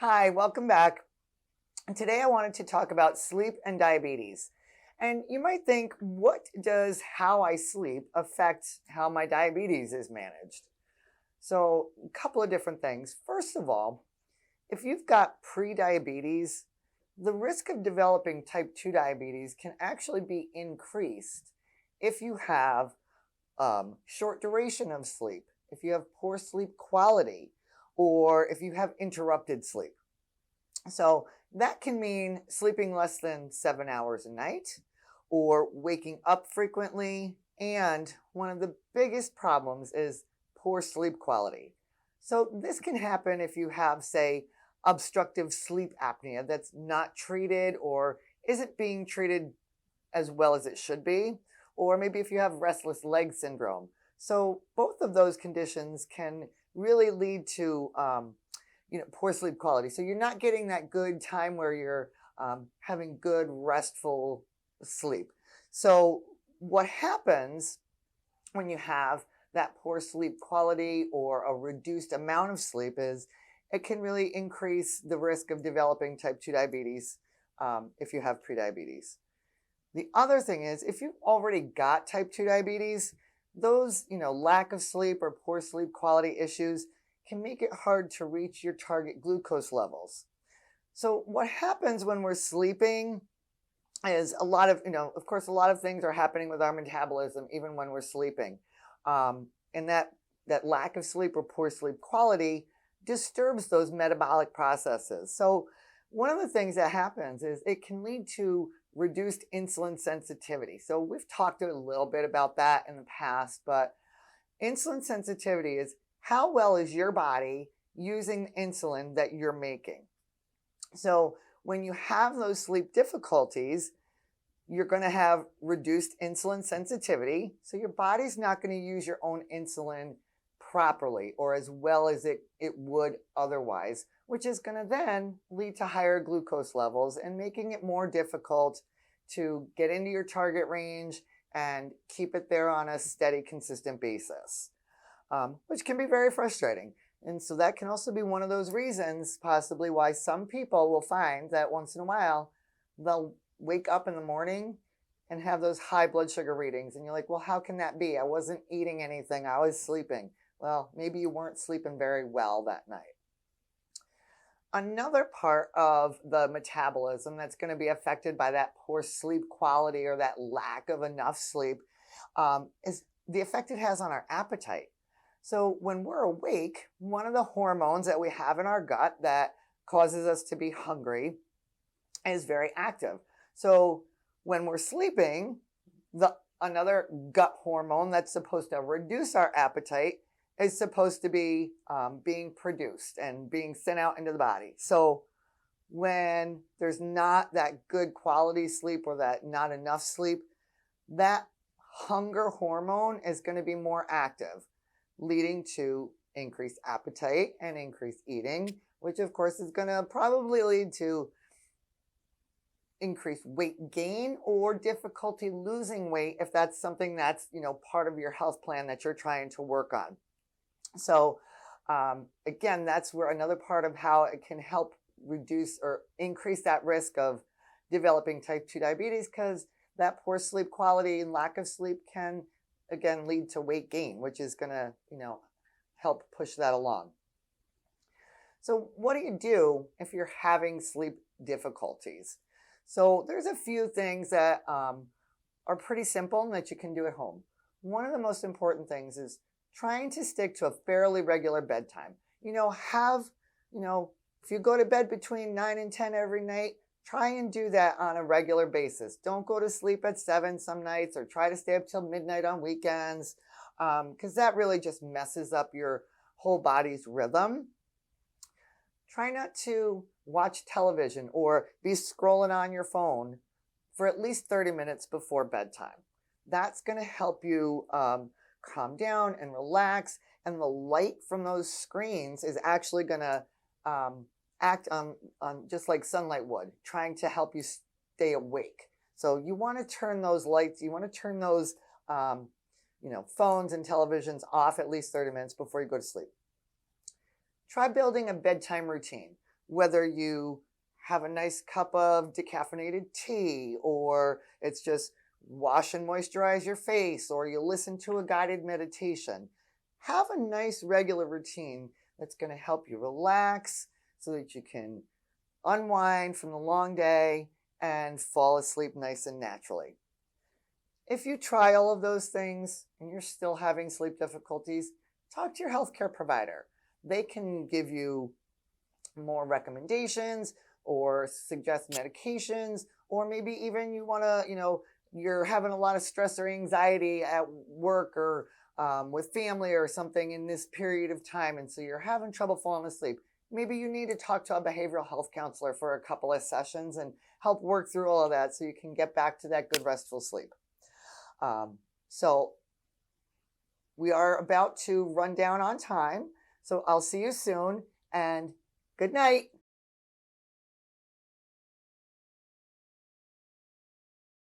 Hi, welcome back. And today I wanted to talk about sleep and diabetes. And you might think, what does how I sleep affect how my diabetes is managed? So, a couple of different things. First of all, if you've got prediabetes, the risk of developing type 2 diabetes can actually be increased if you have short duration of sleep, if you have poor sleep quality, or if you have interrupted sleep. So that can mean sleeping less than 7 hours a night or waking up frequently. And one of the biggest problems is poor sleep quality. So this can happen if you have, say, obstructive sleep apnea that's not treated or isn't being treated as well as it should be, or maybe if you have restless leg syndrome. So both of those conditions can really lead to poor sleep quality. So you're not getting that good time where you're having good restful sleep. So what happens when you have that poor sleep quality or a reduced amount of sleep is it can really increase the risk of developing type 2 diabetes if you have prediabetes. The other thing is if you've already got type 2 diabetes, those, lack of sleep or poor sleep quality issues can make it hard to reach your target glucose levels. So what happens when we're sleeping is a lot of, of course, a lot of things are happening with our metabolism even when we're sleeping. And that lack of sleep or poor sleep quality disturbs those metabolic processes. So one of the things that happens is it can lead to reduced insulin sensitivity. So we've talked a little bit about that in the past, but insulin sensitivity is how well is your body using insulin that you're making? So when you have those sleep difficulties, you're going to have reduced insulin sensitivity. So your body's not going to use your own insulin properly or as well as it would otherwise, which is going to then lead to higher glucose levels and making it more difficult to get into your target range and keep it there on a steady, consistent basis, which can be very frustrating. And so that can also be one of those reasons possibly why some people will find that once in a while they'll wake up in the morning and have those high blood sugar readings. And you're like, well, how can that be? I wasn't eating anything. I was sleeping. Well, maybe you weren't sleeping very well that night. Another part of the metabolism that's going to be affected by that poor sleep quality or that lack of enough sleep is the effect it has on our appetite. So when we're awake, one of the hormones that we have in our gut that causes us to be hungry is very active. So when we're sleeping, another gut hormone that's supposed to reduce our appetite is supposed to be being produced and being sent out into the body. So when there's not that good quality sleep or that not enough sleep, that hunger hormone is going to be more active, leading to increased appetite and increased eating, which of course is going to probably lead to increased weight gain or difficulty losing weight if that's something that's, part of your health plan that you're trying to work on. So again, that's where another part of how it can help reduce or increase that risk of developing type 2 diabetes, because that poor sleep quality and lack of sleep can, again, lead to weight gain, which is going to, help push that along. So what do you do if you're having sleep difficulties? So there's a few things that are pretty simple and that you can do at home. One of the most important things is trying to stick to a fairly regular bedtime. If you go to bed between 9 and 10 every night, try and do that on a regular basis. Don't go to sleep at 7 some nights or try to stay up till midnight on weekends, because that really just messes up your whole body's rhythm. Try not to watch television or be scrolling on your phone for at least 30 minutes before bedtime. That's going to help you calm down and relax. And the light from those screens is actually going to act on just like sunlight would, trying to help you stay awake. So you want to turn those lights, you want to turn those phones and televisions off at least 30 minutes before you go to sleep. Try building a bedtime routine. whether you have a nice cup of decaffeinated tea, or it's just wash and moisturize your face, or you listen to a guided meditation. Have a nice regular routine that's going to help you relax so that you can unwind from the long day and fall asleep nice and naturally. If you try all of those things and you're still having sleep difficulties, talk to your healthcare provider. They can give you more recommendations or suggest medications, or maybe even you want to, you're having a lot of stress or anxiety at work or with family or something in this period of time, and so you're having trouble falling asleep. Maybe you need to talk to a behavioral health counselor for a couple of sessions and help work through all of that so you can get back to that good restful sleep. So we are about to run down on time, so I'll see you soon, and good night.